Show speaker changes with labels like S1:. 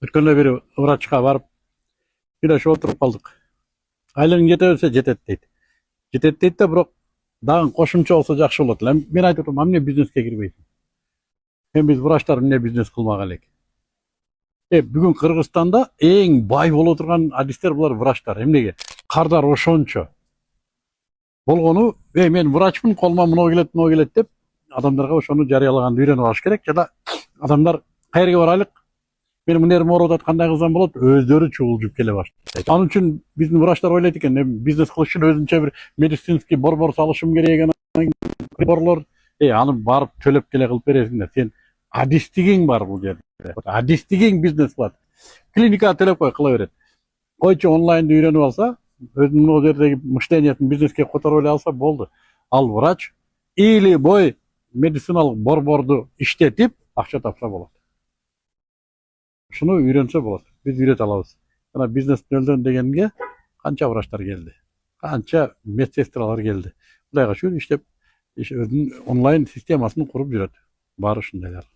S1: Өткөндө бир врачка барып сүйлөшүп отуруп калдык. Айлыгың жете берсе жетет дейт. Жетет дейт да, бирок дагы кошумча болсо жакшы болот эле. Мен айтып атам, эмне бизнеске кирбейсиң? Биз врачтар эмне бизнес кылмак элек? Бүгүн Кыргызстанда эң бай боло турган адистер булар врачтар. Эмнеге? Кардар ошончо болгону, мен врачмын, колума мону келет деп адамдарга ошону жарыялаганды үйрөнүп алыш керек. Жана адамдар каерге барайлык, менин мынерим ооруп атат, кандай кылсам болот? Өздөрү чогулжуп келе баштайт. Анын үчүн биздин врачтар ойлойт экен, бизнес кылыш үчүн өзүнчө бир медицинский борбор салышым керек, борлор, аны барып төлөп келе кылып бересиң да. Сен адистигиң бар бул жерде. Адистигиң бизнес кылат. Клиникага төлөп кой, кыла берет. Койчу онлайнды үйрөнүп алса, өзүнүн о жердеги мышлениесин бизнеске которуп эле алса болду. Ал врач или бой медициналык борборду иштетип акча тапса болот. Ушуну үйрөнсө болот. Биз үйрөтө алабыз. Жана бизнес нөлдөн дегенге канча врачтар келди, канча медсестралар келди. Кудайга шүгүр, иштеп өзүнүн онлайн системасын куруп жүрөт. Бар ушундайлар.